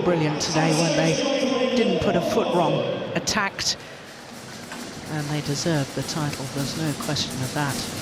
brilliant today, weren't they? Didn't put a foot wrong, attacked, and they deserved the title. There's no question of that.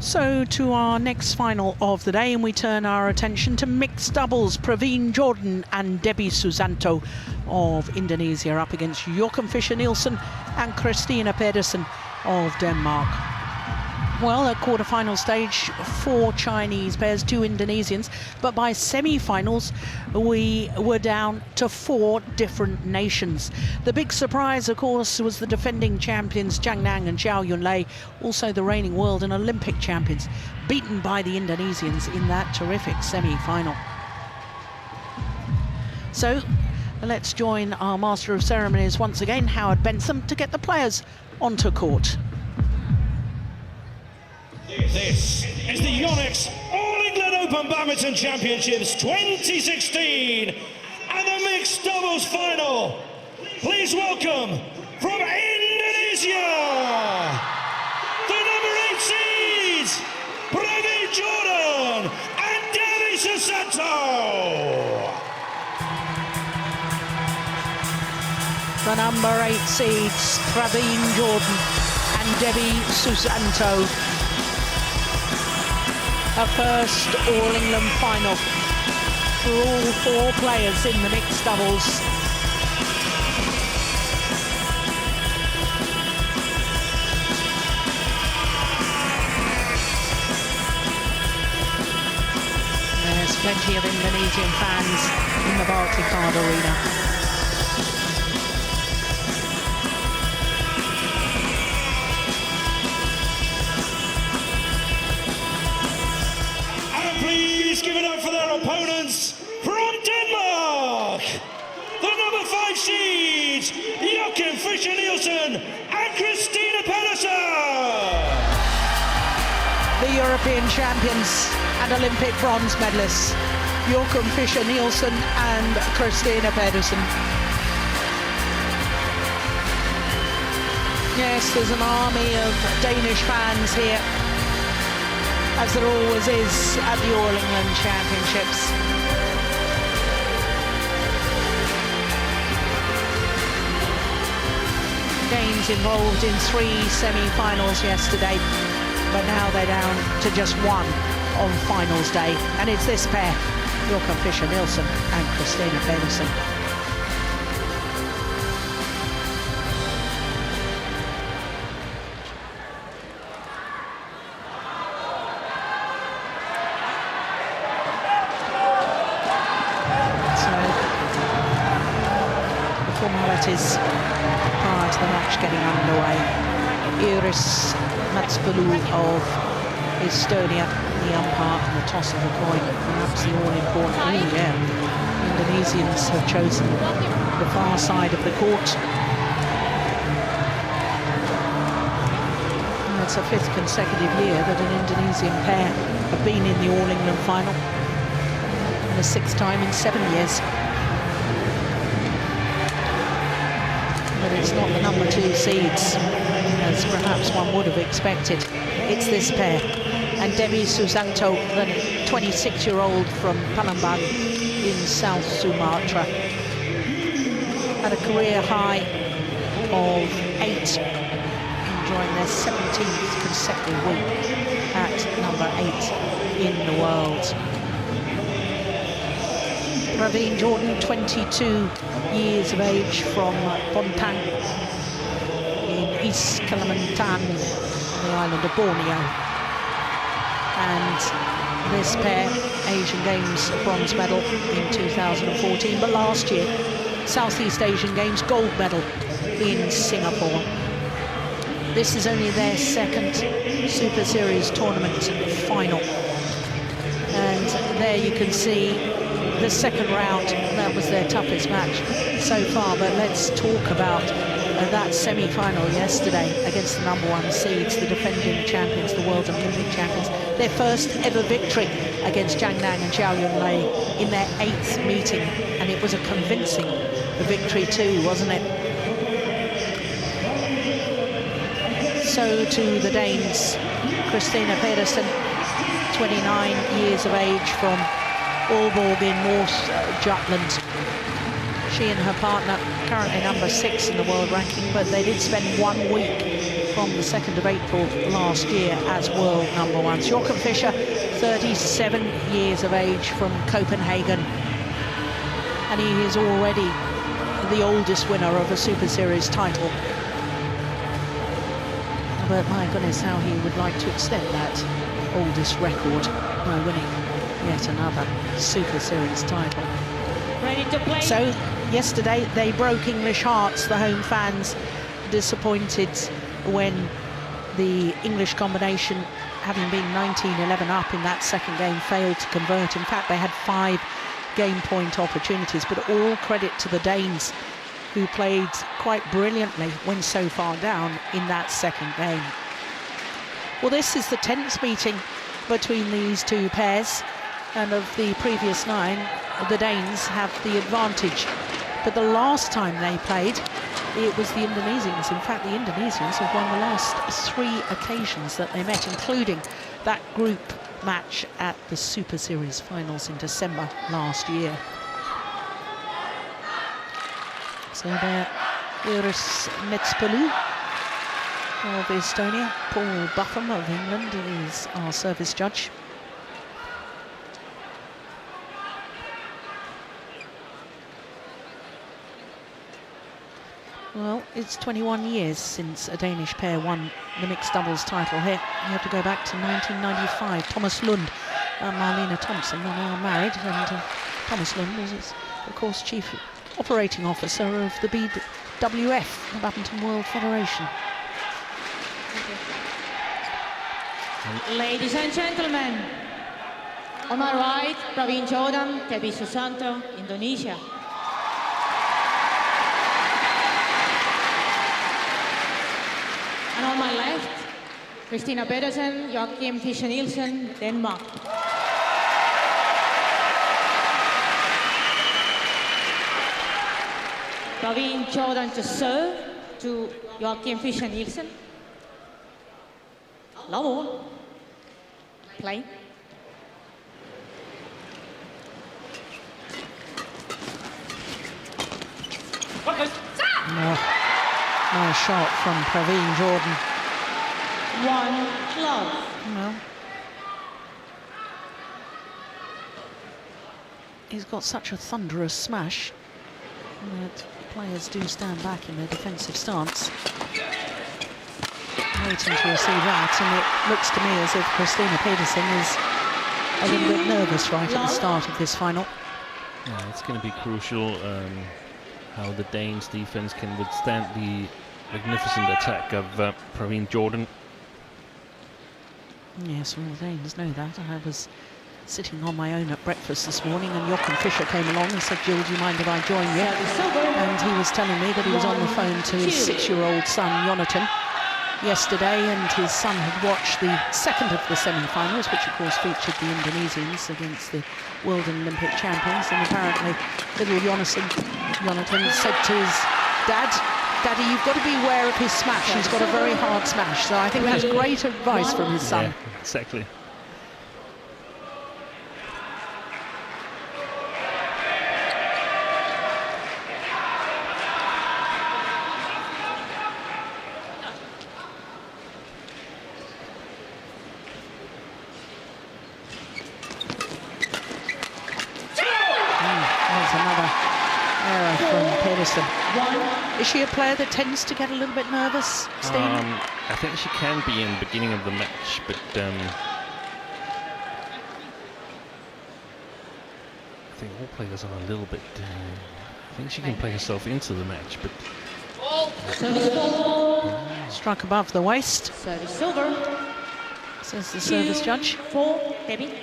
So to our next final of the day, and we turn our attention to mixed doubles. Praven Jordan and Debby Susanto of Indonesia up against Jochen Fischer-Nielsen and Christina Pedersen of Denmark. Well, at quarter-final stage, 4 Chinese pairs, 2 Indonesians, but by semi-finals, we were down to 4 different nations. The big surprise, of course, was the defending champions Zhang Nan and Zhao Yunlei, also the reigning world and Olympic champions, beaten by the Indonesians in that terrific semi-final. So, let's join our Master of Ceremonies once again, Howard Benson, to get the players onto court. This is the Yonex All England Open Badminton Championships 2016 and the mixed doubles final. Please welcome from Indonesia, the number 8 seeds, Praven Jordan and Debby Susanto. The number 8 seeds, Praven Jordan and Debby Susanto. A first All-England final for all 4 players in the mixed doubles. There's plenty of Indonesian fans in the Barclaycard Arena. Give it up for their opponents from Denmark, the number 5 seeds, Jochen Fischer-Nielsen and Christina Pedersen. The European champions and Olympic bronze medalists, Jochen Fischer-Nielsen and Christina Pedersen. Yes, there's an army of Danish fans here, as there always is at the All England Championships. Danes involved in 3 semi-finals yesterday, but now they're down to just 1 on finals day, and it's this pair, Jochen Fischer-Nielsen and Christina Pedersen. formalities prior to the match getting underway. Iris Matspulu of Estonia, the umpire, and the toss of the coin, perhaps the all-important. Oh yeah, Indonesians have chosen the far side of the court. And it's a 5th consecutive year that an Indonesian pair have been in the All-England final, and the 6th time in 7 years. But it's not the number 2 seeds, as perhaps one would have expected. It's this pair. And Debby Susanto, the 26-year-old from Palembang in South Sumatra, had a career high of 8, enjoying their 17th consecutive week at number 8 in the world. Praven Jordan, 22 years of age, from Bontang in East Kalimantan, on the island of Borneo. And this pair, Asian Games bronze medal in 2014, but last year, Southeast Asian Games gold medal in Singapore. This is only their 2nd Super Series tournament final. And there you can see the 2nd round. That was their toughest match so far. But let's talk about that semi-final yesterday against the number 1 seeds, the defending champions, the world Olympic champions. Their first ever victory against Jiang Nang and Zhao Yunlei in their 8th meeting. And it was a convincing victory too, wasn't it? So to the Danes, Christina Pedersen, 29 years of age, from Aalborg in North Jutland. She and her partner, currently number 6 in the world ranking, but they did spend 1 week from the 2nd of April last year as world number 1s. Jochen Fischer, 37 years of age, from Copenhagen, and he is already the oldest winner of a Super Series title. But my goodness, how he would like to extend that oldest record by winning yet another Super Series title. Ready to play. So yesterday they broke English hearts, the home fans, disappointed when the English combination, having been 19-11 up in that 2nd game, failed to convert. In fact, they had 5 game point opportunities, but all credit to the Danes, who played quite brilliantly when so far down in that 2nd game. Well, this is the 10th meeting between these two pairs, and of the previous 9, the Danes have the advantage. But the last time they played, it was the Indonesians. In fact, the Indonesians have won the last 3 occasions that they met, including that group match at the Super Series finals in December last year. So there, Iris Matspulu of Estonia. Paul Buffum of England is our service judge. Well, it's 21 years since a Danish pair won the mixed doubles title here. You have to go back to 1995. Thomas Lund and Marlene Thompson are now married, and Thomas Lund is, of course, chief operating officer of the BWF, the Badminton World Federation. Ladies and gentlemen, on my right, Praven Jordan, Debby Susanto, Indonesia. And on my left, Christina Pedersen, Joachim Fischer-Nielsen, Denmark. Praven Jordan to serve to Joachim Fischer-Nielsen. Love all. Play. Nice shot from Praven Jordan. 1 love. Well, he's got such a thunderous smash that players do stand back in their defensive stance, waiting to receive that, and it looks to me as if Christina Pedersen is a little bit nervous right at the start of this final. Yeah, it's going to be crucial. how the Danes' defense can withstand the magnificent attack of Praven Jordan. Yes, well, the Danes know that. I was sitting on my own at breakfast this morning, and Jochen Fischer came along and said, "Jill, do you mind if I join you?" And he was telling me that he was on the phone to his 6-year-old son, Jonathan, yesterday, and his son had watched the second of the semi-finals, which of course featured the Indonesians against the world and Olympic champions. And apparently little Jonathan said to his dad, "Daddy, you've got to be aware of his smash. He's got a very hard smash." So I think that's great advice from his son. Yeah, exactly. Pedersen. Is she a player that tends to get a little bit nervous, Steve? I think she can be in the beginning of the match, but I think all players are a little bit. I think she can play herself into the match, but struck above the waist. Service silver. Says the service judge. 4, Debby.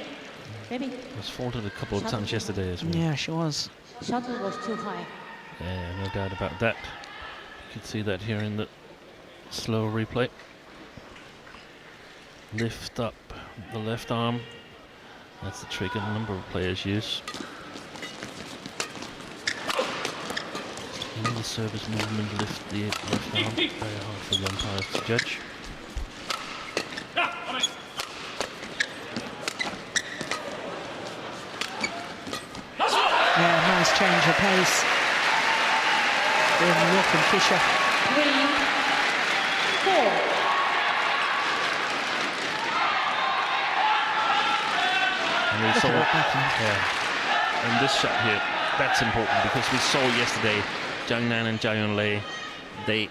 Debby. Was faulted a couple of times yesterday as well. Yeah, she was. Shuttle was too high. Yeah, no doubt about that. You can see that here in the slow replay. Lift up the left arm. That's the trick a number of players use. In the service movement, lift the left arm. Very hard for the umpires to judge. Yeah, nice change of pace. Jochen Fischer. 3, 4. And we saw, yeah, in this shot here, that's important because we saw yesterday Jiang Nan and Jia Yunlei, they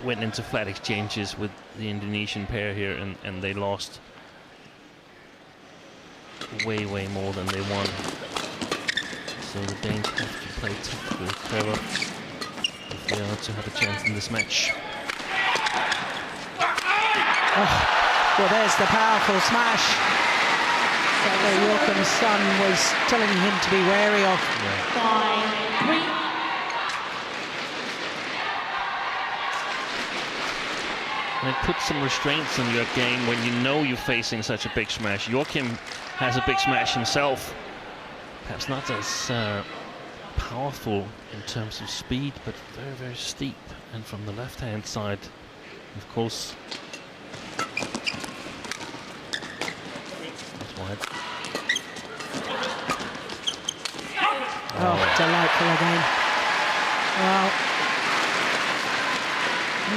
went into flat exchanges with the Indonesian pair here, and they lost way more than they won. So the Danes have to play tactically clever if they are to have a chance in this match. Oh, well, there's the powerful smash that Jochen's son was telling him to be wary of. Yeah. 5, 3. And it puts some restraints on your game when you know you're facing such a big smash. Jochen has a big smash himself. Perhaps not as powerful in terms of speed, but very steep. And from the left-hand side, of course, that's wide. Oh, delightful again. Well,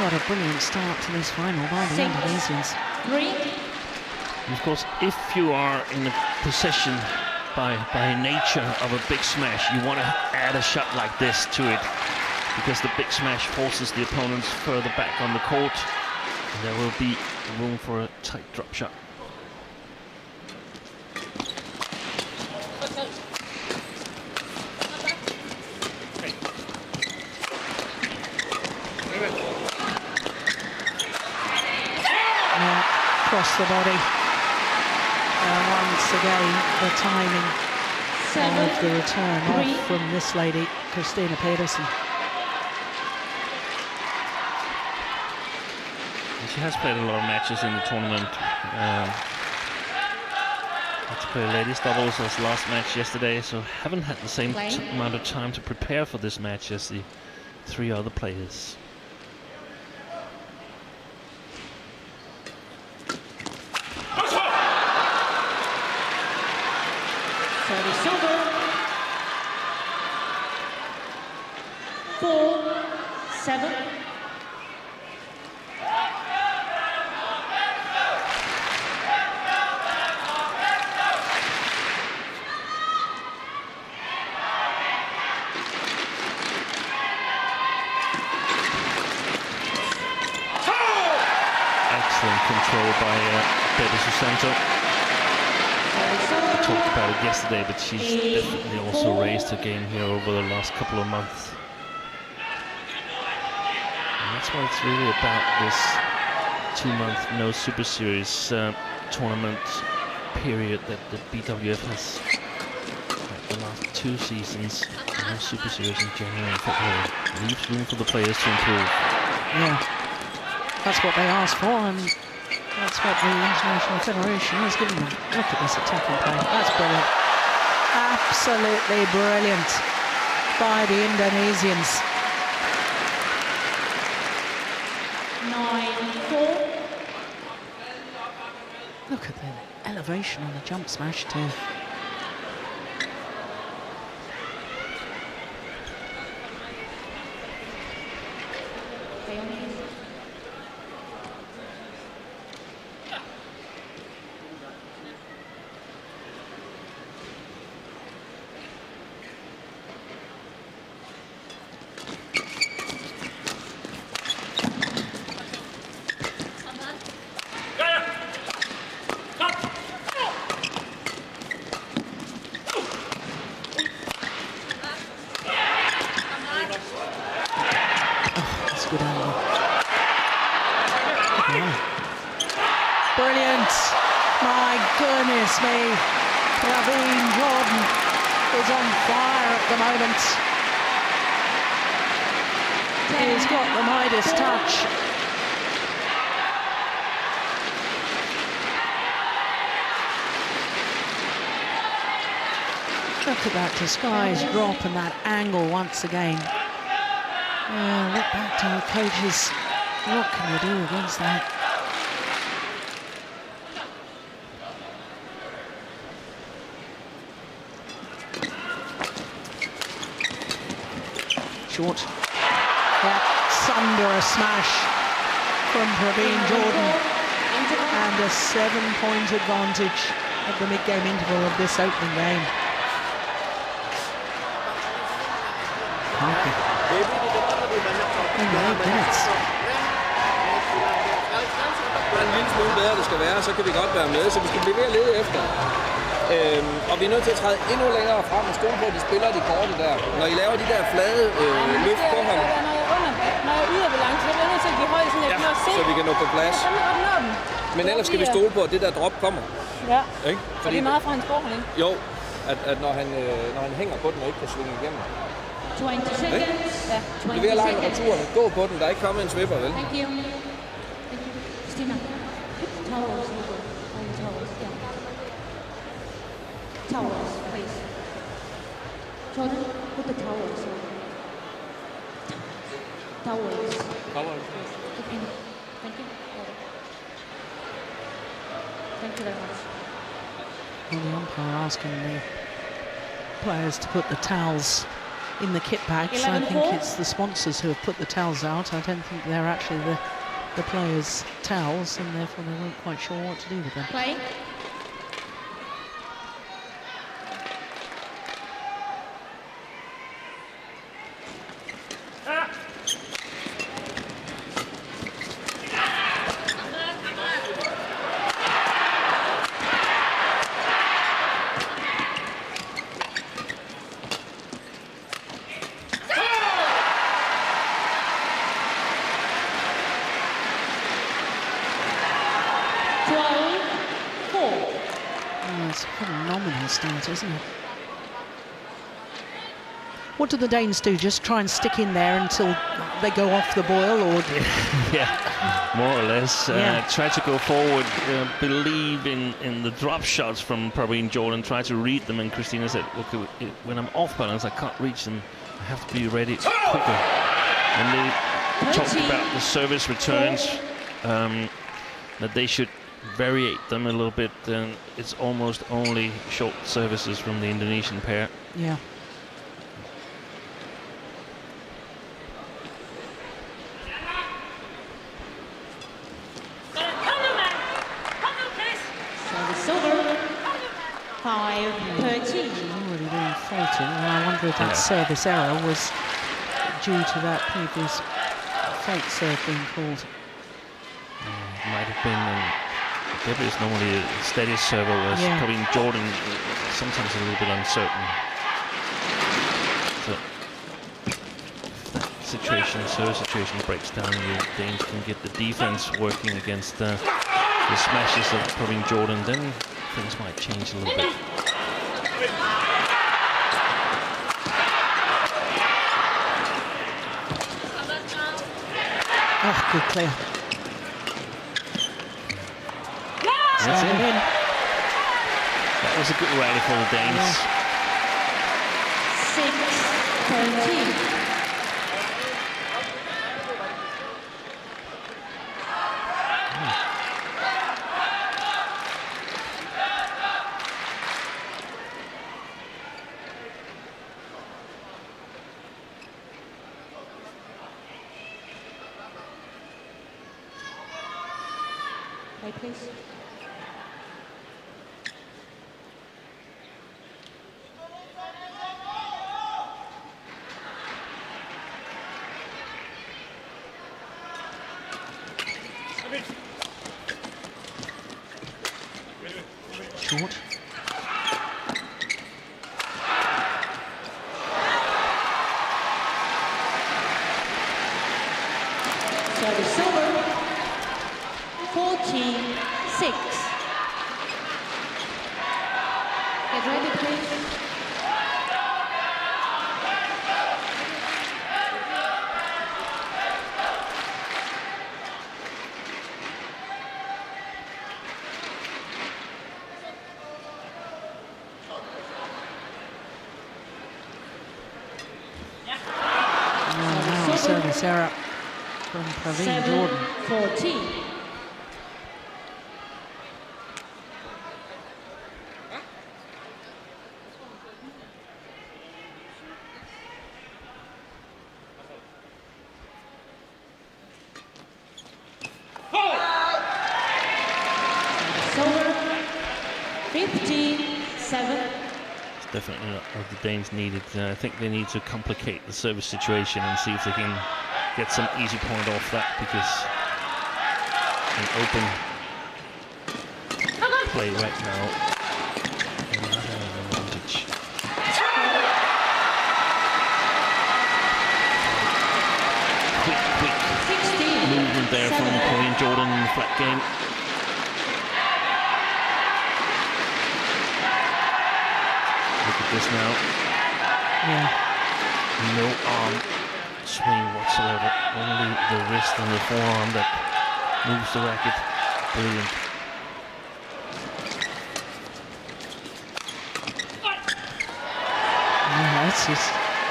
what a brilliant start to this final by the Indonesians. 3. And of course, if you are in a position by nature of a big smash, you want to add a shot like this to it, because the big smash forces the opponents further back on the court, and there will be room for a tight drop shot. Across the body. Once again, the timing of the return off from this lady, Christina Pedersen. She has played a lot of matches in the tournament. Had to play ladies doubles as last match yesterday, so haven't had the same amount of time to prepare for this match as the 3 other players. Silver. 4, 7. Excellent control by Pedersen. talked about it yesterday, but she's definitely also raised her game here over the last couple of months. And that's what it's really about, this 2-month no Super Series tournament period that the BWF has had the last 2 seasons. No Super Series in January and February. Leaves room for the players to improve. Yeah, that's what they asked for, and that's what the International Federation has given them. Look at this attacking play. That's brilliant. Absolutely brilliant by the Indonesians. 9-4. Look at the elevation on the jump smash too. Brilliant. My goodness me. Praven Jordan is on fire at the moment. He's got the Midas touch. Look at that disguised drop and that angle once again. Yeah, look back to the coaches. What can you do against that? Short. That's under a smash from Praven Jordan. And a 7-point advantage at the mid-game interval of this opening game. Okay. 8 minutes. En lille smule bedre det skal være, så kan vi godt være med, så vi skal blive ved at lede efter. Og vi er nødt til at træde endnu længere frem og stole på, at de spiller de korte der. Når I laver de der flade løft på ham. Når jeg yder balance, så er jeg nødt til at give højde, sådan at jeg kan se. Så vi kan nå på plads. Men ellers skal vi stole på, at det der drop kommer. Ja, ikke? og det er meget fra hans forhold, ikke? Jo, at når han hænger på den og ikke kan svinge igennem. 20 seconds. Ja, 20 Du vil lege en retur, gå på den, der er ikke kommet en svipper, vel? Thank you. Christina, towels, towels, yeah. Towels, please. Jordan, put the towels. Towels. Towels. Okay. Thank you. Thank you very much. Well, the umpire asking the players to put the towels in the kit bags. I think it's the sponsors who have put the towels out. I don't think they're actually the players' towels, and therefore they weren't quite sure what to do with them. Play. It's a phenomenal start, isn't it? What do the Danes do? Just try and stick in there until they go off the boil, or yeah, more or less. Try to go forward, believe in the drop shots from Praven Jordan, try to read them, and Christina said, look, when I'm off balance, I can't reach them. I have to be ready quicker. And they talked about the service returns, that they should variate them a little bit, then it's almost only short services from the Indonesian pair. Yeah. Service over. 5-13. Already being faulted, and I wonder if that service error was due to that previous fault serve being called. Might have been. Debby is normally a steady server, whereas Praven Jordan sometimes a little bit uncertain. So if that situation, serve situation breaks down, the Danes can get the defense working against the smashes of Praven Jordan, then things might change a little bit. Oh, good clear. That's it. That was a good rally for the Danes. 6-13. Right, please. Short. Service over. 14-6. Get ready, please. Now service error from Praven Jordan. 7-14. Over 15-7. Definitely not what the Danes needed. I think they need to complicate the service situation and see if they can get some easy point off that, because an open play right now. Not an advantage. Quick movement there from Praven Jordan in the flat game. Look at this now. Yeah. No arm swing whatsoever. Only the wrist and the forearm that moves the racket. Brilliant. Yeah, this is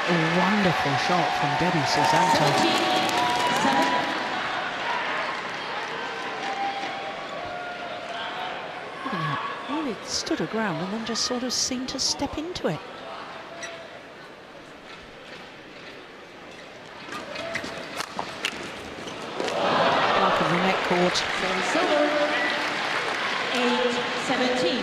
a wonderful shot from Debby Susanto. 14-7. Really stood her ground and then just sort of seemed to step into it. Back of the net court. Service over. 8-17.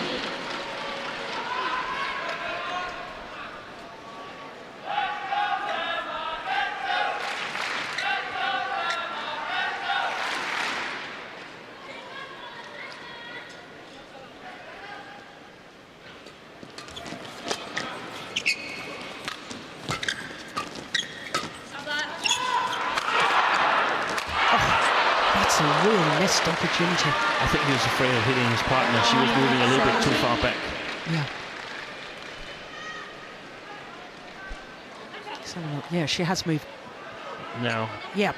That's a real missed opportunity. I think he was afraid of hitting his partner. She was moving a little bit too far back. Yeah. Let's have a look. Yeah, she has moved. Now, Yep,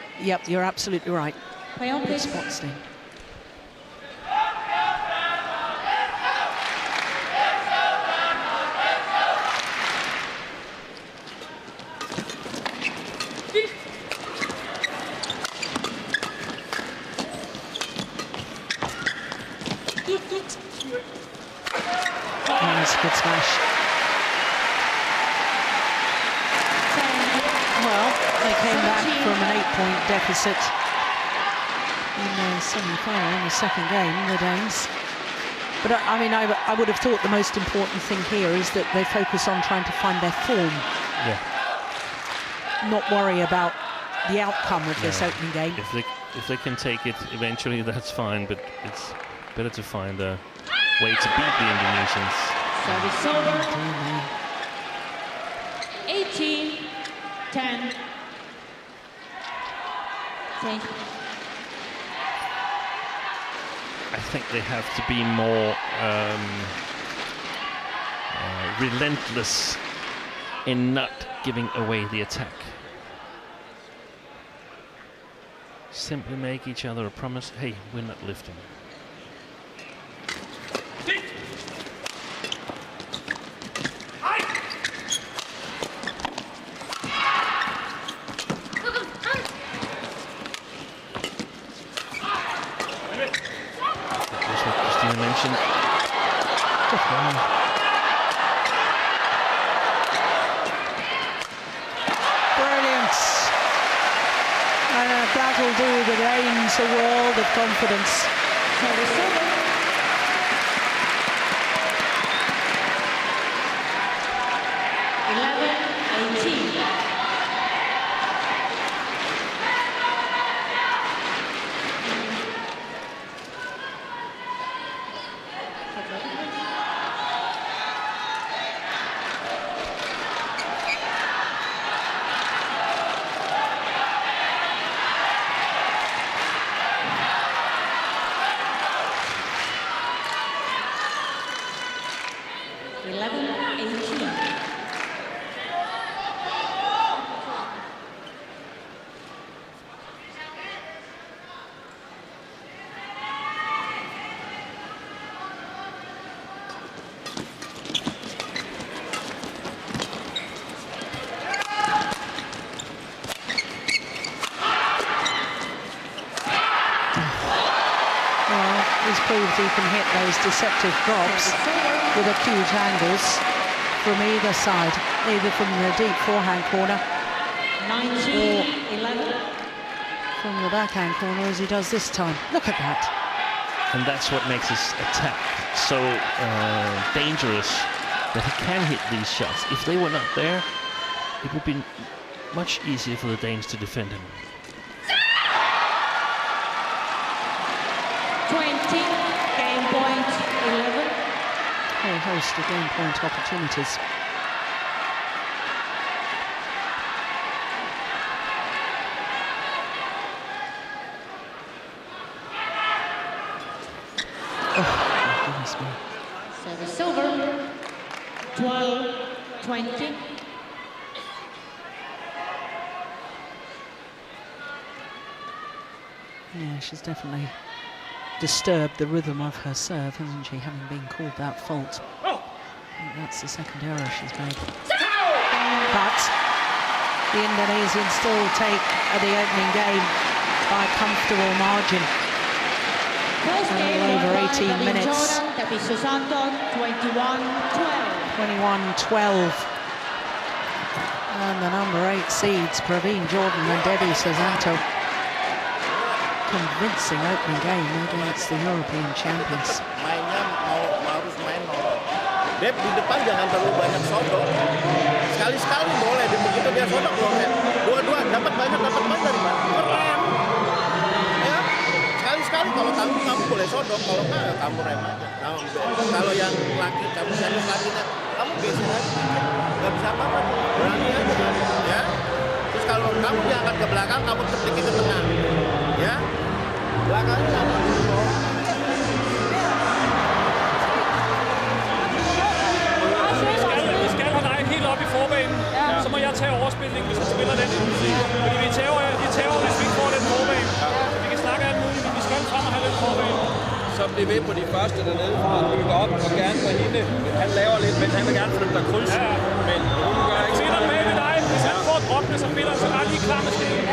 you're absolutely right. Play on, Good please. spot, Steve. That's a good smash. Well, they came back from an 8-point deficit in the semi-final in the second game, the Danes. But I mean, I would have thought the most important thing here is that they focus on trying to find their form. yeah. Not worry about the outcome of this No. opening game. If they can take it eventually, that's fine. But it's Better to find a way to beat the Indonesians. Service over. 18-10. I think they have to be more relentless in not giving away the attack. Simply make each other a promise, hey, we're not lifting. That's what Christina mentioned. That'll do the Danes a world of confidence. 11-18. Proves he can hit those deceptive drops with acute angles from either side, either from the deep forehand corner 19-11. from the backhand corner as he does this time. Look at that. And that's what makes his attack so dangerous, that he can hit these shots. If they were not there, it would be much easier for the Danes to defend him. 20, game point 11. A host of game point opportunities. Oh, goodness me. Service over. 12-20. Yeah, she's definitely disturbed the rhythm of her serve, hasn't she, having been called that fault. I think that's the second error she's made. But the Indonesians still take the opening game by a comfortable margin. First game over won by 18 Praven minutes. Jordan, Debby Susanto, 21-12. 21-12. And the number 8 seeds, Praven Jordan and Debby Susanto. Convincing opening game against the European champions. Mainnya harus main nol. Deb di depan jangan terlalu banyak sodok. Sekali-sekali boleh, begitu dia sodok loh. Dua-dua dapat banyak dari mana? Keren. Ya, sekali-sekali kalau kamu boleh sodok, kalau enggak kamu rem aja. Kalau yang laki kamu servis lakinya, kamu geser aja. Nggak bisa apa-apa, berani aja. Ya. Terus kalau kamu diangkat ke belakang, kamu ketik ke tengah. Ya. Belakangnya apa? Vi skal have dig helt op i forbanen. Så må jeg tage overspilning, hvis vi spiller den. Fordi vi tager, hvis vi ikke får den forbane. Vi kan snakke alt muligt, men vi skal frem og have den forbane. Så bliver ved på de første dernede, for han bygger op og gerne for hende. Han laver lidt, men han vil gerne flytte der kryds. Ja. Men hun gør ikke så Spiller meget. med dig. Hvis han får droppene, så spiller han så bare lige klar med stenen.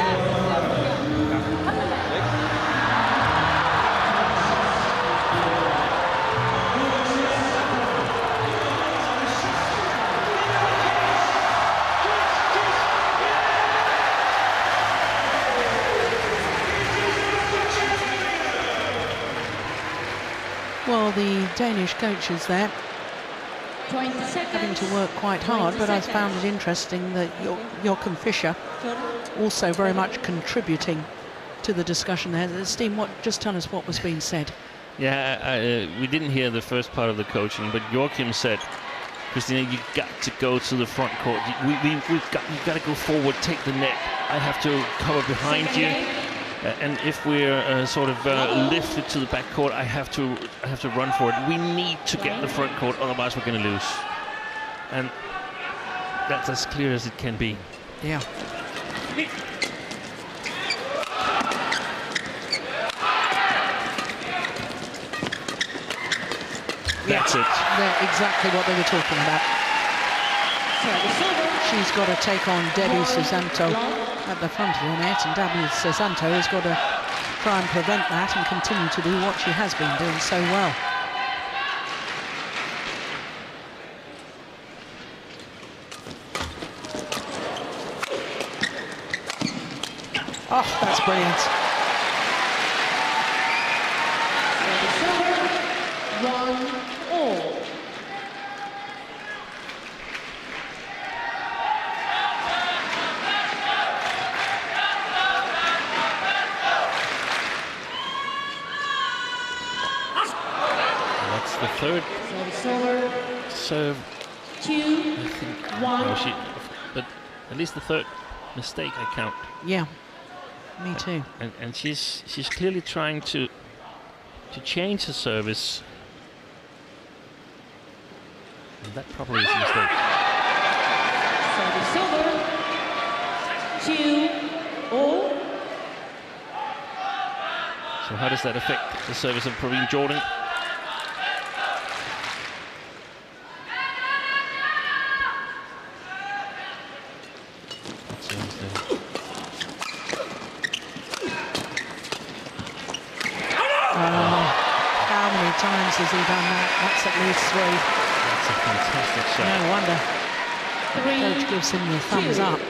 Well, the Danish coaches there 20 having seconds. to work quite hard, but I found it interesting that Jochen Fischer also very much contributing to the discussion there. Steen, just tell us what was being said. Yeah, we didn't hear the first part of the coaching, but Joachim said, Christina, you got to go to the front court. You got to go forward, take the net. I have to cover behind you, and if we're sort of lifted to the back court, I have to run for it. We need to get the front court, otherwise we're going to lose. And that's as clear as it can be. Yeah. That's it. They're exactly what they were talking about. She's got to take on Debby Susanto at the front of the net, and Debby Susanto has got to try and prevent that and continue to do what she has been doing so well. Oh, that's brilliant. 1-all. That's the third serve. 2-1. But at least the third mistake I count. Yeah, me too. And she's clearly trying to change her service. And that probably is a mistake. Service over. 2-all. So how does that affect the service of Praven Jordan? How many times has he done that? That's at least 3. That's a fantastic shot. No wonder. The coach gives him the thumbs up.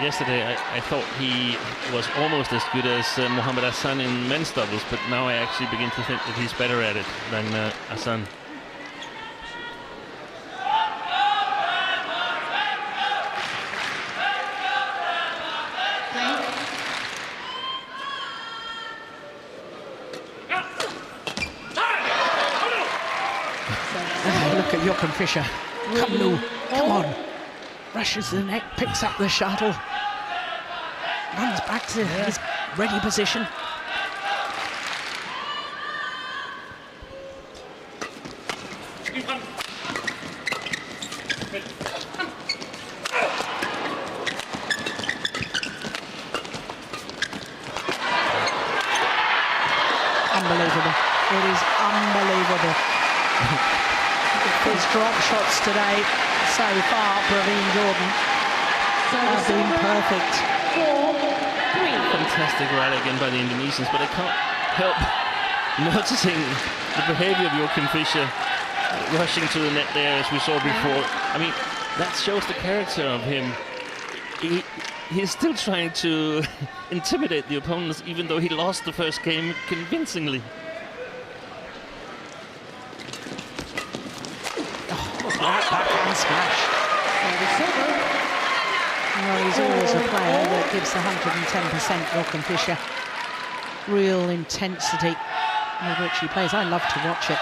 Yesterday I thought he was almost as good as Mohamed Hassan in men's doubles, but now I actually begin to think that he's better at it than Hassan. Look at Jochen Fischer. Come, Lou. Come on. Rushes the net, picks up the shuttle. Runs back to his ready position. Unbelievable. It is unbelievable. His drop shots today so far, Praven Jordan, have been perfect. 4-3. Fantastic rally again by the Indonesians, but I can't help noticing the behavior of Joachim Fischer rushing to the net there as we saw before. I mean, that shows the character of him. He's still trying to intimidate the opponents, even though he lost the first game convincingly. That backhand smash. Well, he's always a player that gives the 110%, Jochen Fischer. Real intensity with which he plays. I love to watch it.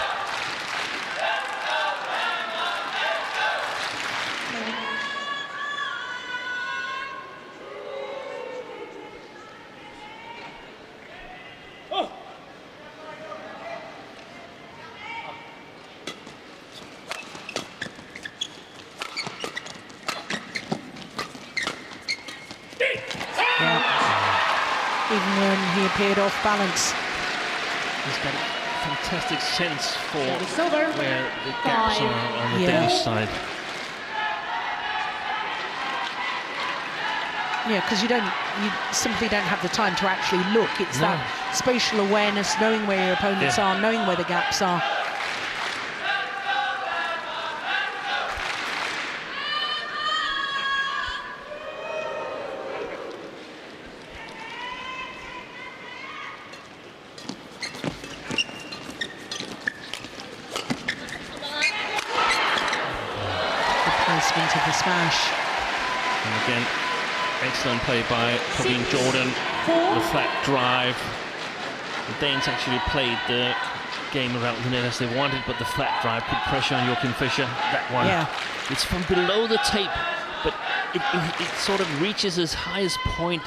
Even when he appeared off balance. He's got a fantastic sense for where the gaps 5. are on the Danish side. Yeah, because you simply don't have the time to actually look. It's that spatial awareness, knowing where your opponents are, knowing where the gaps are. Placement of the smash. And again, excellent play by Praven Jordan. The flat drive The Danes actually played the game around the net as they wanted, but the flat drive put pressure on Joachim Fischer. That one, it's from below the tape, but it sort of reaches its highest point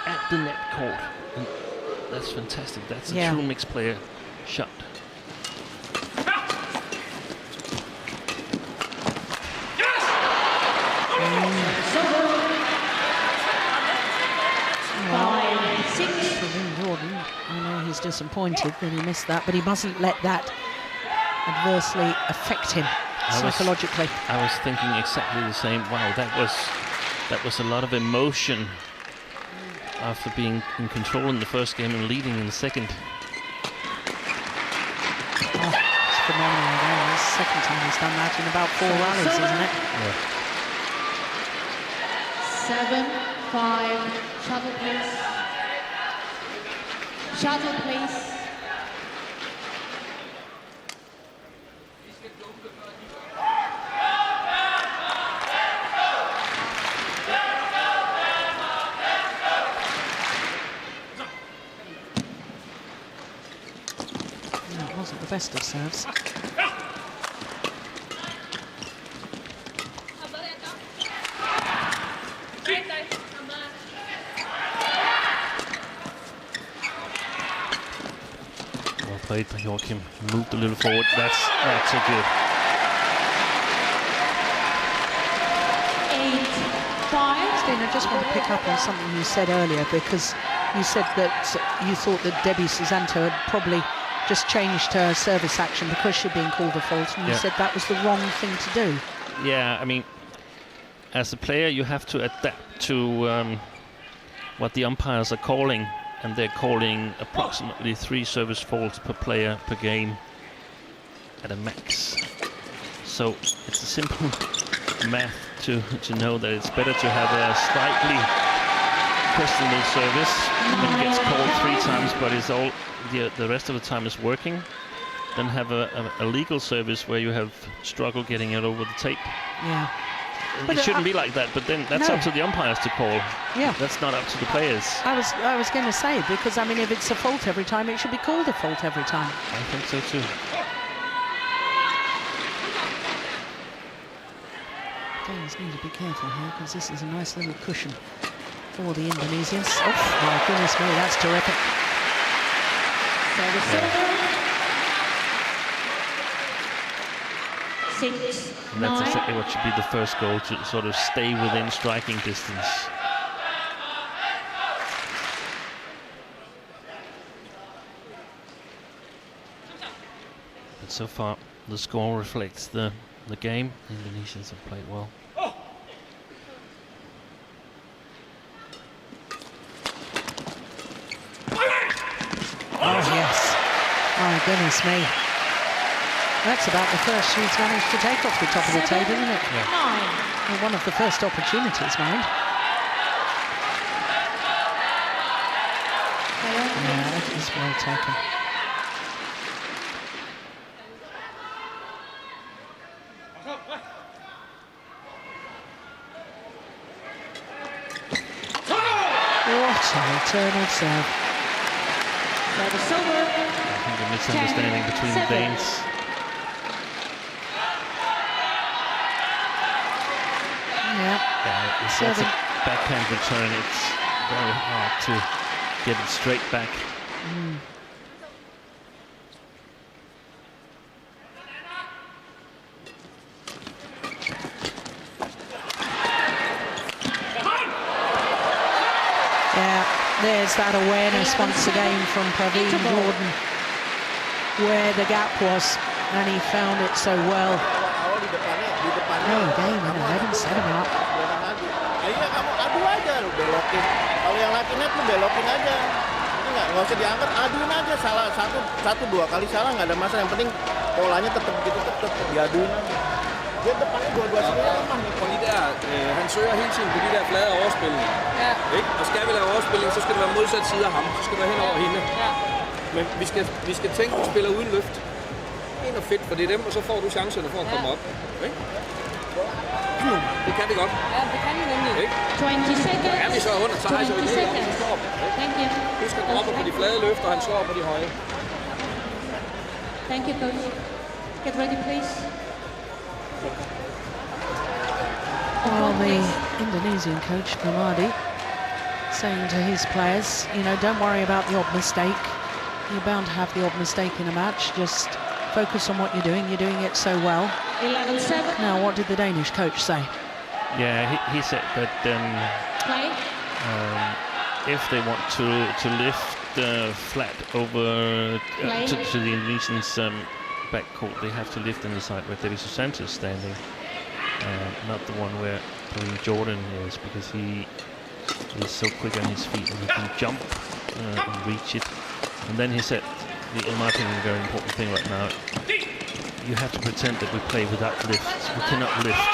at the net court. And that's fantastic. That's a true mixed player shot. Praven Jordan, I know he's disappointed that he missed that, but he mustn't let that adversely affect him psychologically. I was thinking exactly the same. Wow, that was a lot of emotion after being in control in the first game and leading in the second. Oh, it's phenomenal again. It's the second time he's done that in about 4 rallies, isn't it? Yeah. 7-5. Shuttle, please. Shuttle, please. No, it wasn't the best of serves. Played by Joachim, moved a little forward. That's a good. 8-5. Steen, I just want to pick up on something you said earlier, because you said that you thought that Debby Susanto had probably just changed her service action because she'd been called a fault, and you said that was the wrong thing to do. Yeah, I mean, as a player, you have to adapt to what the umpires are calling. And they're calling approximately 3 service faults per player per game at a max. So it's a simple math to know that it's better to have a slightly questionable service that gets called 3 times, but is all the rest of the time is working, than have a legal service where you have struggle getting it over the tape. Yeah. But it shouldn't be like that, but then that's up to the umpires to call. Yeah. That's not up to the players. I was going to say, because I mean, if it's a fault every time, it should be called a fault every time. I think so too. Danes need to be careful here, because this is a nice little cushion for the Indonesians. Oh my goodness me, that's terrific. And that's exactly what should be the first goal, to sort of stay within striking distance. But so far, the score reflects the game. The Indonesians have played well. Oh yes, my goodness me. That's about the first she's managed to take off the top of the table, isn't it? Yeah. Well, one of the first opportunities, mind. Yeah, that is well taken. What a return of serve. I think a misunderstanding between the Danes. If that's a backhand return, it's very hard to get it straight back. Yeah, there's that awareness once again from Praven Jordan, where the gap was, and he found it so well. Oh, again, let him set him up. Iya, kamu adu aja, lu belokin. Kalau yang laki net lu belokin aja. Nggak usah diangkat, aduin aja. Salah satu dua kali salah nggak ada masalah. Yang penting polanya tetap gitu, tetap diaduin aja. Dia depannya dua-dua sini lemah nih. Og de der, han søger hele tiden på de der flade overspilning. Ja. Ikke? Og skal vi lave overspilling, så skal det være modsat side af ham. Så skal det være hen over hende. Ja. Men vi skal tænke, at vi spiller uden løft. Ind og fedt, for det er dem, og så får du chancerne for at komme op. Ikke? Det kan vi godt. Ja, det kan vi nemlig. 20 seconds. Ja, vi lige så under, så rejser vi 20 lige op, og seconds. slår dem. Thank you. Husk at droppe på de flade løfter, han slår på de høje. Thank you, coach. Get ready, please. Well, the Indonesian coach, Pramadi, saying to his players, you know, don't worry about the odd mistake. You're bound to have the odd mistake in a match. Just focus on what you're doing. You're doing it so well. 11-7. Now, what did the Danish coach say? Yeah, he said that Play. if they want to lift flat over to the Indonesians' backcourt, they have to lift in the side where Debby Susanto is standing, not the one where Praven Jordan is, because he is so quick on his feet and he can jump and reach it. And then he said, in my opinion, a very important thing right now, you have to pretend that we play without lifts. We cannot lift.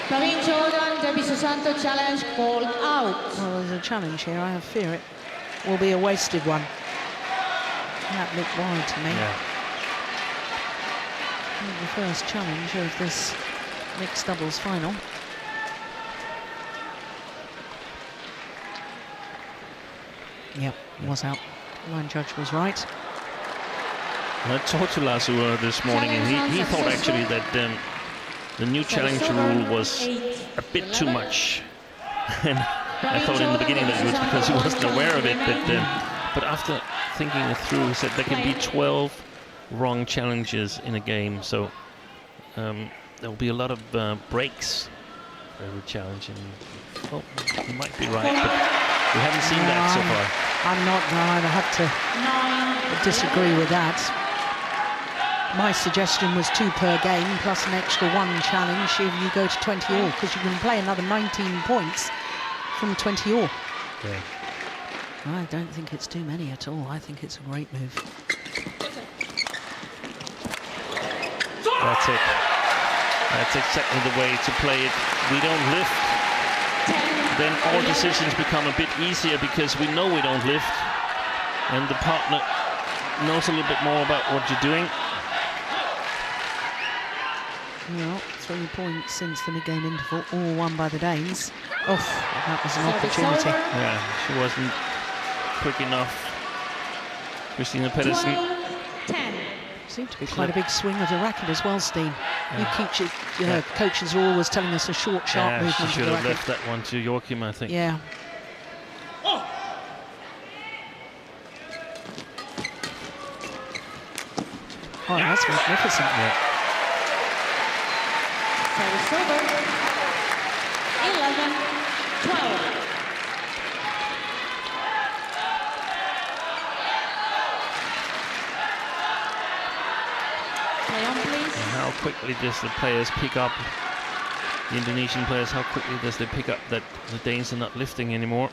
Praven Jordan, Debby Susanto challenge called out. Well, there's a challenge here. I have fear it will be a wasted one. That looked wide to me. Yeah. The first challenge of this mixed doubles final. Yep, was out. The line judge was right. I talked to Lars Ure this morning, and he thought actually that the new challenge rule was a bit too much. And I thought in the beginning that it was because he wasn't aware of it, but after thinking it through, he said there can be 12 wrong challenges in a game, so there will be a lot of breaks for every challenge, and well, he might be right, but we haven't seen that so far. I'm not, no, I have to disagree with that. My suggestion was 2 per game plus an extra 1 challenge if you go to 20 all, because you can play another 19 points from 20 all. Yeah. I don't think it's too many at all. I think it's a great move. That's it. That's exactly the way to play it. We don't lift, then all decisions become a bit easier because we know we don't lift, and the partner knows a little bit more about what you're doing. Well, 3 points since the mid-game interval, all won by the Danes. Oh, that was an opportunity. Yeah, she wasn't quick enough. Christina Pedersen. 10. Seemed to be quite a big swing of the racket as well, Steen. You coaches are always telling us a short, sharp movement she of should the have racket. left that one to Joachim, I think. Yeah. Oh, that's magnificent. Yeah. Service over. 11-12. Play on, please. And how quickly does the players pick up, the Indonesian players, how quickly does they pick up that the Danes are not lifting anymore?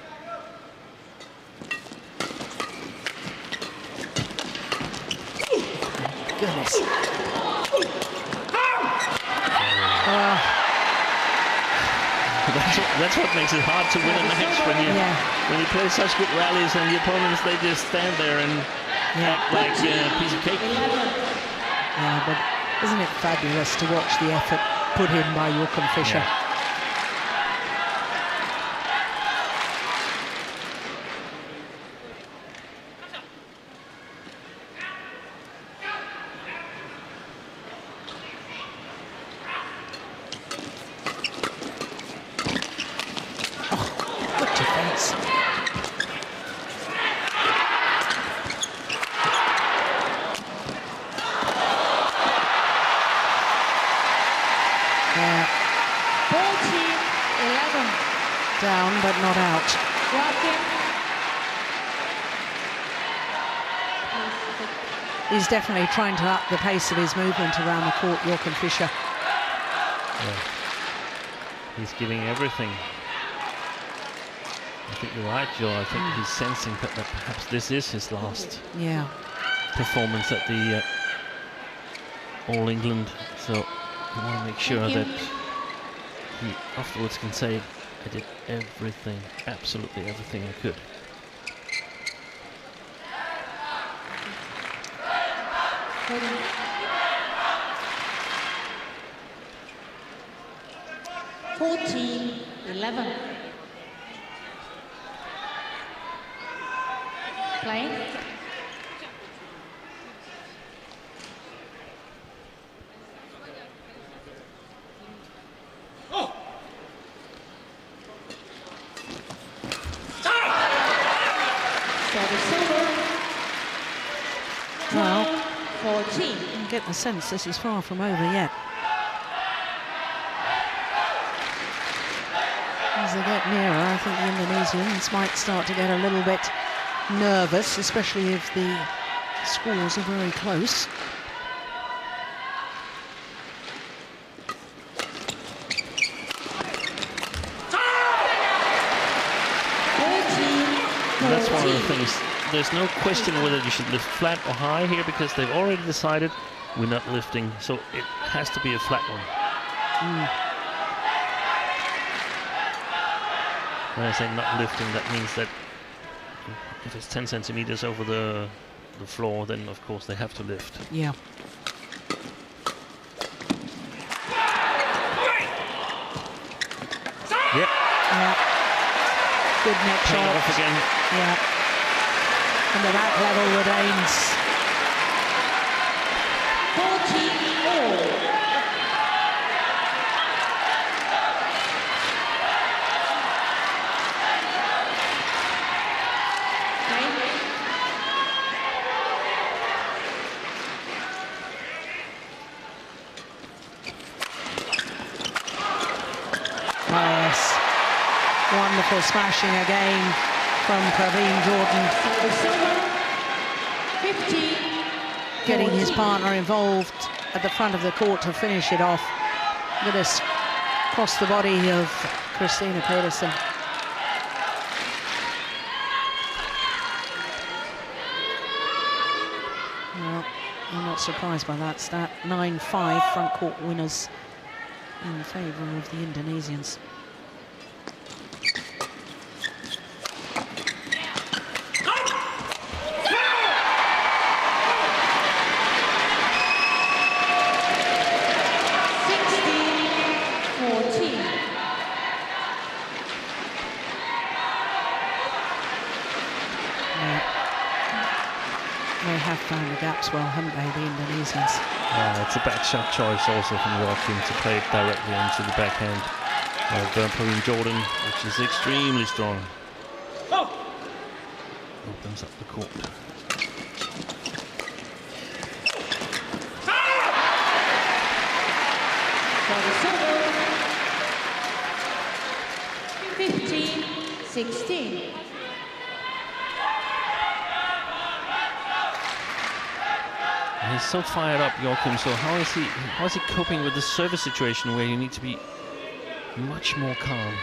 Goodness. That's what makes it hard to win a match when you play such good rallies and the opponents, they just stand there and act like a piece of cake. Yeah, but isn't it fabulous to watch the effort put in by Joachim Fischer? Yeah. Good defense. Yeah, 14-11. down but not out. Joachim. He's definitely trying to up the pace of his movement around the court, Joachim Fischer. Yeah. He's giving everything. I think you're right, Joe. I think he's sensing that perhaps this is his last Yeah. performance at the All England. So I want to make sure that he afterwards can say, I did everything, absolutely everything I could. 14-11. Playing. Well, 14. I get the sense this is far from over yet. As they get nearer, I think the Indonesians might start to get a little bit nervous, especially if the scores are very close. And that's one of the things. There's no question whether you should lift flat or high here, because they've already decided we're not lifting, so it has to be a flat one. When I say not lifting, that means that if it's 10 centimeters over the floor, then of course they have to lift. Yeah. Yep. Yeah. Good neck Paying shot. off again. Yeah. And the back level remains. 14-all. Yes. Wonderful smashing again from Praven Jordan. 15. Getting his partner involved at the front of the court to finish it off. Look at this, across the body of Christina Pedersen. Well, I'm not surprised by that stat. 9-5 front court winners in favour of the Indonesians. They have found the gaps well, haven't they, the Indonesians? It's a back shot choice also from Joachim to play it directly into the backhand of Praven Jordan, which is extremely strong. Opens up the court. For the 15-16. He's so fired up, Joachim. So how is he coping with the service situation where you need to be much more calm?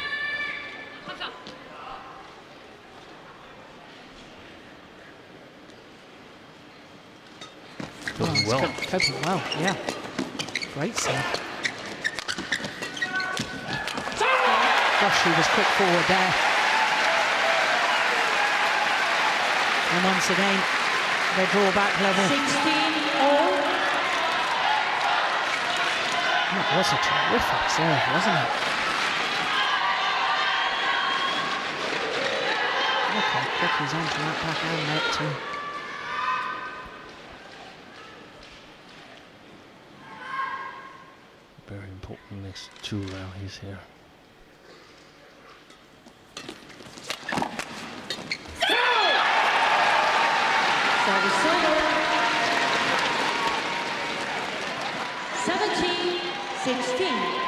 Coping well. Coping well, yeah. Great save. Gosh, he was quick forward there. And once again, they draw back level. 16-all. That was a terrific serve, wasn't it? Look how quick he's onto that backhand net too. Very important next 2 rallies here. Service over. 17-16.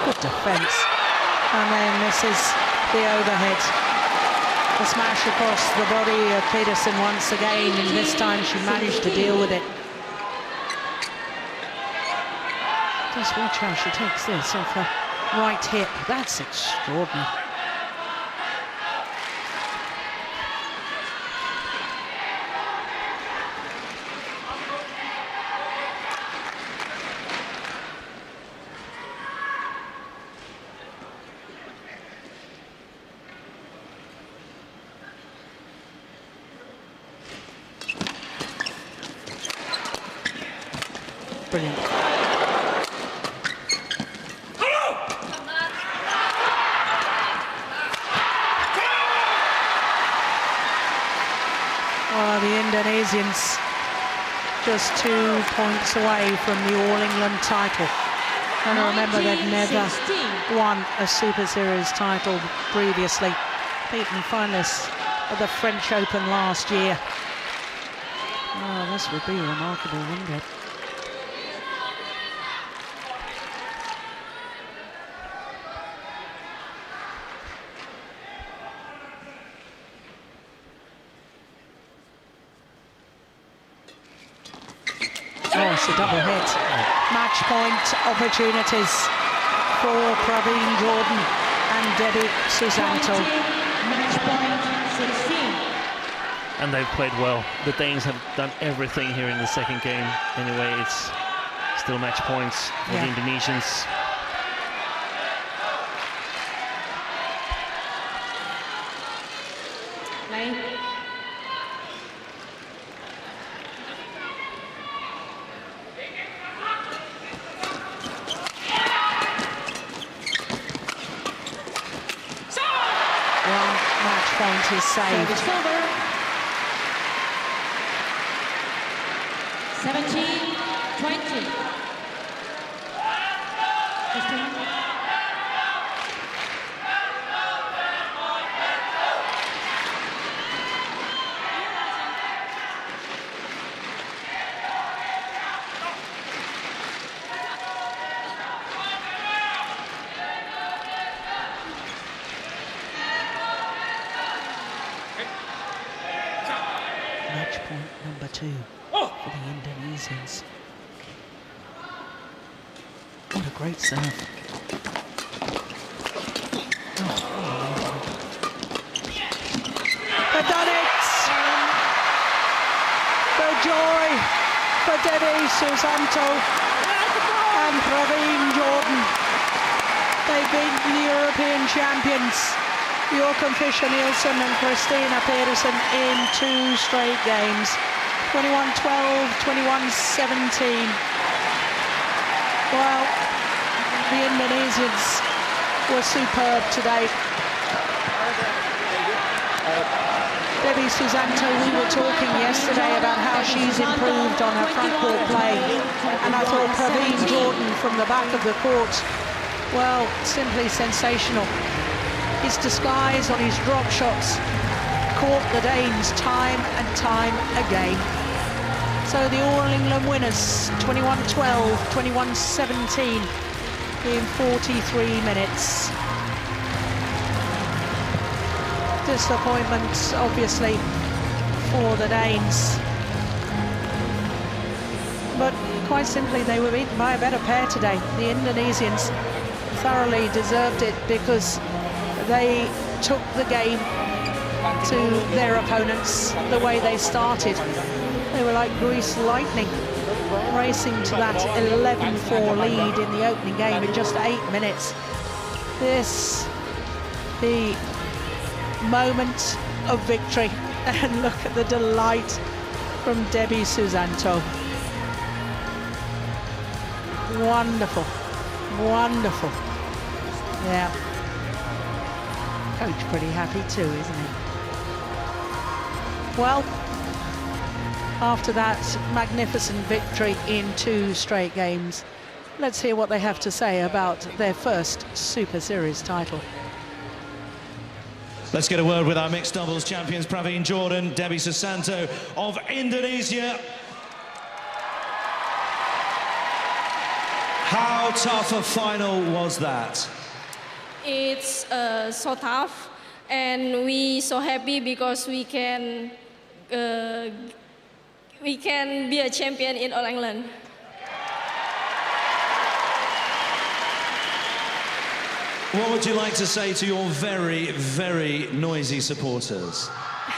Good defence. And then this is the overhead. The smash across the body of Pedersen once again, and this time she managed to deal with it. Just watch how she takes this off her right hip. That's extraordinary. Brilliant. Well, the Indonesians just 2 points away from the All England title. And remember, they've never won a Super Series title previously. Beaten finalists at the French Open last year. Oh, this would be remarkable, wouldn't it? Oh, it's a double hit. Match point opportunities for Praven Jordan and Debby Susanto. Match point 16. And they've played well. The Danes have done everything here in the second game. Anyway, it's still match points for the Indonesians. Point is saved. Service over. 17-20. Match point number 2 for the Indonesians. What a great serve. They've done it! The joy for Debby Susanto and Praven Jordan. They've been the European champions. Joachim Fischer-Nielsen and Christina Pedersen in 2 straight games. 21-12, 21-17. Well, the Indonesians were superb today. Debby Susanto, we were talking yesterday about how she's improved on her front court play. And I thought Praven Jordan from the back of the court, well, simply sensational. His disguise on his drop shots caught the Danes time and time again. So the All England winners, 21-12, 21-17 in 43 minutes. Disappointment, obviously, for the Danes. But quite simply, they were beaten by a better pair today. The Indonesians thoroughly deserved it because they took the game to their opponents the way they started. They were like greased lightning, racing to that 11-4 lead in the opening game in just 8 minutes. This, the moment of victory. And look at the delight from Debby Susanto. Wonderful, wonderful. Yeah. Coach pretty happy too, isn't he? Well, after that magnificent victory in 2 straight games, let's hear what they have to say about their first Super Series title. Let's get a word with our mixed doubles champions, Praven Jordan, Debby Susanto of Indonesia. How tough a final was that? It's so tough, and we so happy because we can be a champion in All England. What would you like to say to your very, very noisy supporters? Yeah,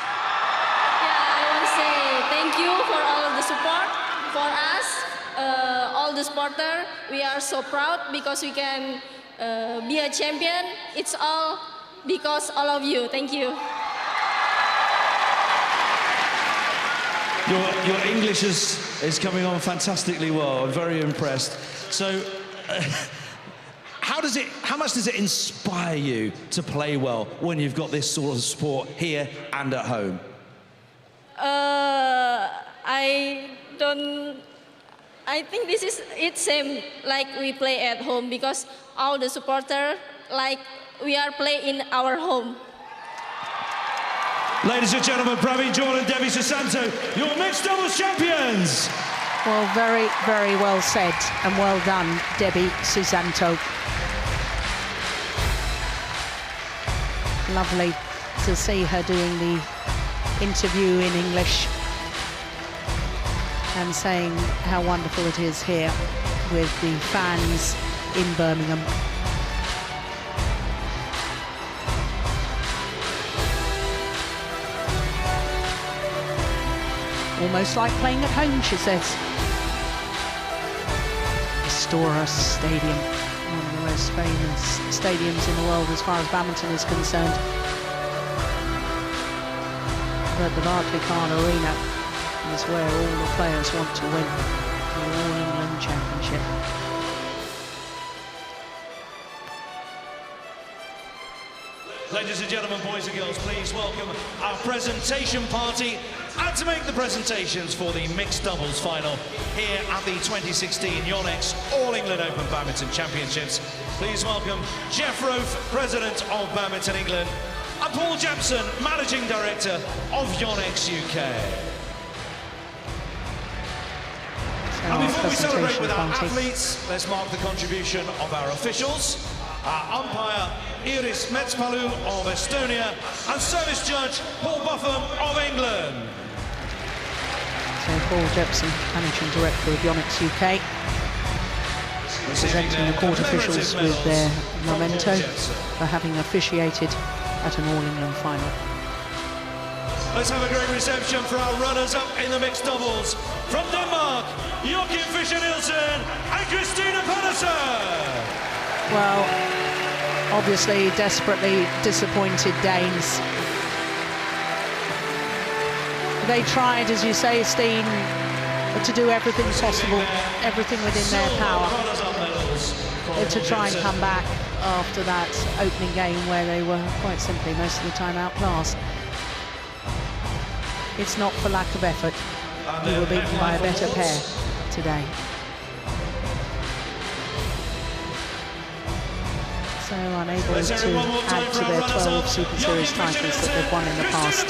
I want to say thank you for all of the support. For us, all the supporters, we are so proud because we can be a champion. It's all because all of you. Thank you. Your English is coming on fantastically well. I'm very impressed. So, how much does it inspire you to play well when you've got this sort of support here and at home? I think it's same like we play at home because all the supporters like we are playing in our home. Ladies and gentlemen, Praven Jordan, Debby Susanto, your mixed doubles champions. Well, very, very well said and well done, Debby Susanto. Lovely to see her doing the interview in English and saying how wonderful it is here with the fans in Birmingham. Almost like playing at home, she says. Astoria Stadium, one of the most famous stadiums in the world as far as badminton is concerned. But the Barclaycard Arena is where all the players want to win the All England Championship. Ladies and gentlemen, boys and girls, please welcome our presentation party and to make the presentations for the mixed doubles final here at the 2016 Yonex All England Open Badminton Championships. Please welcome Jeff Rofe, President of Badminton England, and Paul Jepson, Managing Director of Yonex UK. And before we celebrate with our athletes, let's mark the contribution of our officials. Our umpire, Iris Metspalu of Estonia, and service judge, Paul Buffum of England. So Paul Jepson, Managing Director of Yonex UK, presenting the court officials with their memento for having officiated at an All England final. Let's have a great reception for our runners-up in the mixed doubles. From Denmark, Joachim Fischer-Nielsen and Christina Pedersen. Well, obviously desperately disappointed Danes. They tried, as you say, Steen, to do everything possible, everything within their power, to try and come back after that opening game where they were quite simply most of the time outclassed. It's not for lack of effort. We were beaten by a better pair today. So unable to add to their 12 Super Series titles that they've won in the past.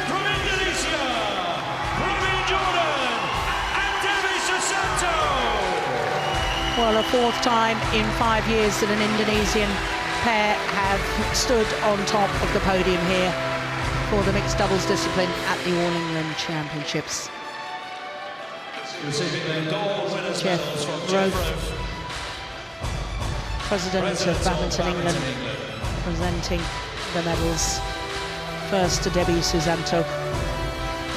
From Indonesia, Praven Jordan and Debby Susanto. Well, a fourth time in 5 years that an Indonesian pair have stood on top of the podium here for the mixed doubles discipline at the All England Championships. Jeff Rofe, President of Badminton England, presenting the medals first to Debby Susanto.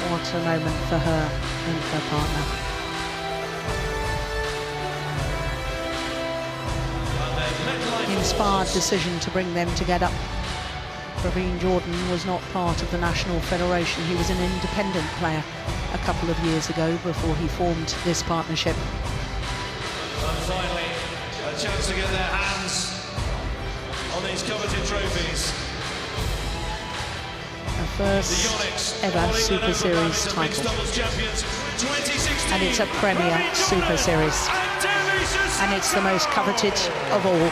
What a moment for her and her partner. Inspired decision to bring them together. Praven Jordan was not part of the National Federation. He was an independent player a couple of years ago before he formed this partnership. And finally, a chance to get their hands on these coveted trophies. A first ever Super Series title. And it's a Premier Super Series. And it's the most coveted of all,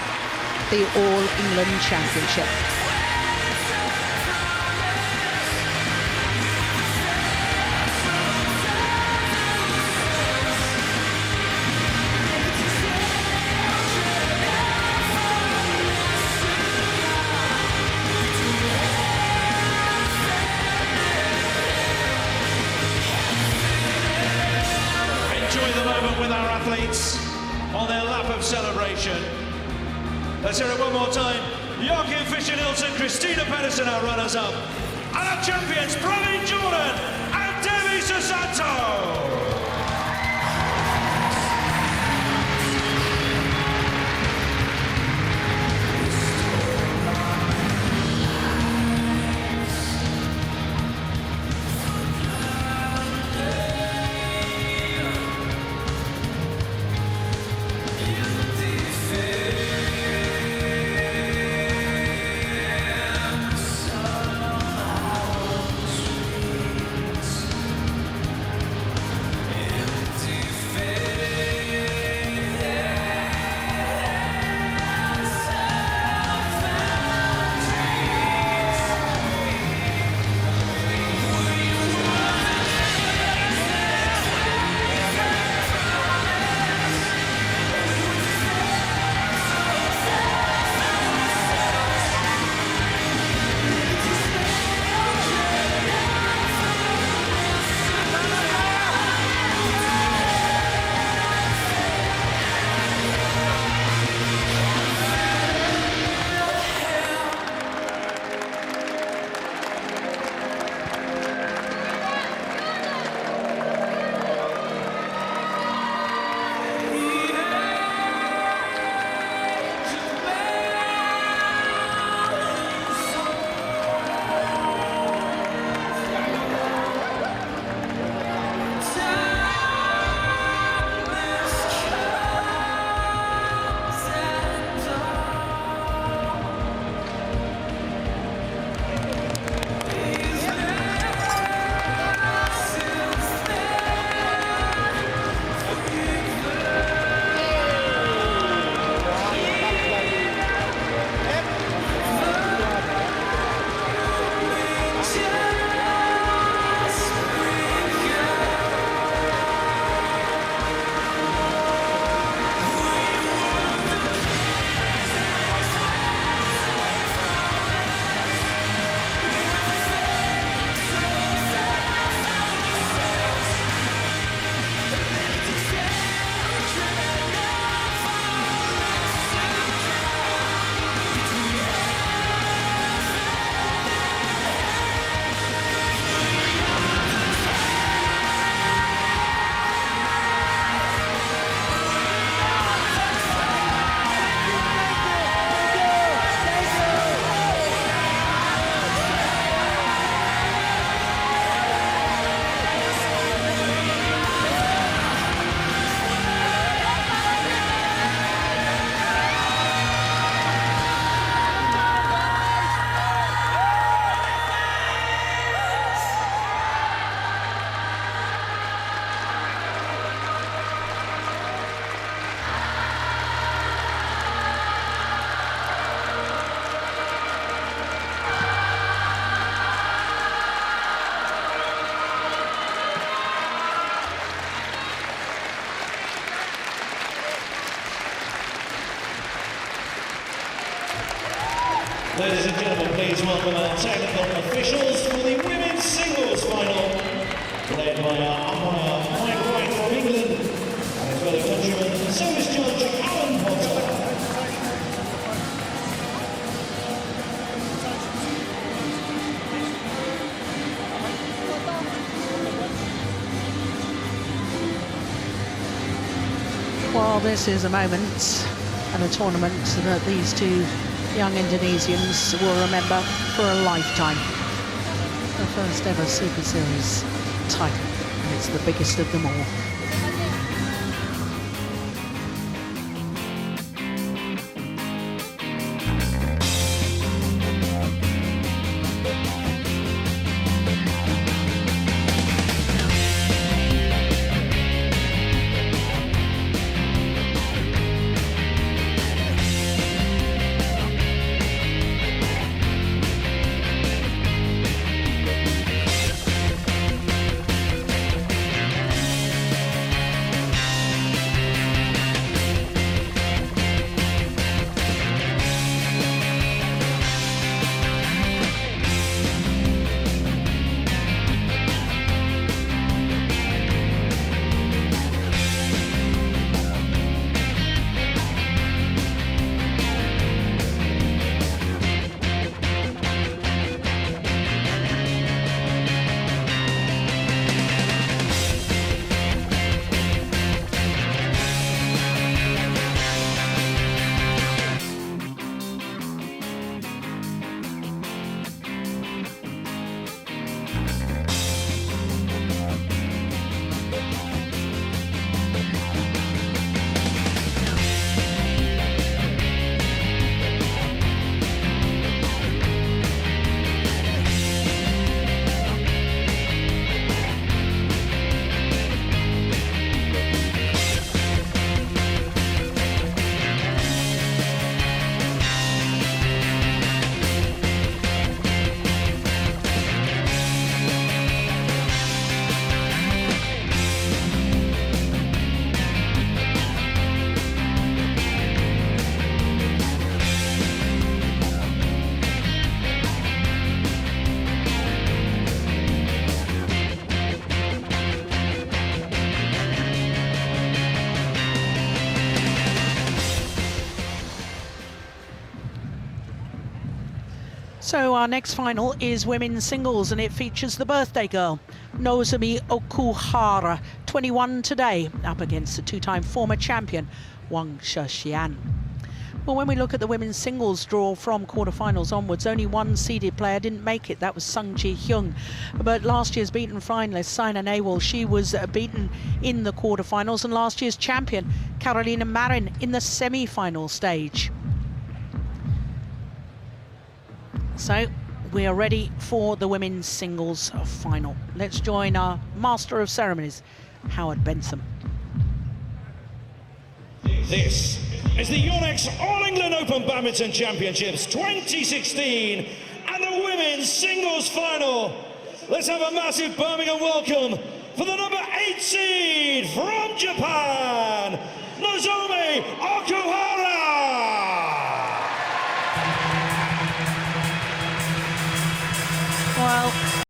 the All England Championship. enjoy the moment with our athletes on their lap of celebration. Let's hear it one more time. Joachim Fischer-Nielsen, Christina Pedersen, our runners-up, and our champions, Praven Jordan and Debby Susanto. Ladies and gentlemen, please welcome our technical officials for the women's singles final, led by our umpire Mike White from England, and his fellow countryman, service judge Alan Potter. Well, this is a moment and a tournament that these two young Indonesians will remember for a lifetime. The first ever Super Series title, and it's the biggest of them all. So our next final is women's singles, and it features the birthday girl, Nozomi Okuhara, 21 today, up against the two-time former champion, Wang Shixian. Well, when we look at the women's singles draw from quarterfinals onwards, only one seeded player didn't make it. That was Sung Ji Hyung. But last year's beaten finalist, Saina Nehwal, she was beaten in the quarterfinals, and last year's champion, Carolina Marin, in the semi-final stage. So we are ready for the women's singles final. Let's join our Master of Ceremonies, Howard Benson. This is the Yonex All England Open Badminton Championships 2016 and the women's singles final. Let's have a massive Birmingham welcome for the number 8 seed from Japan, Nozomi Okuhara. Well,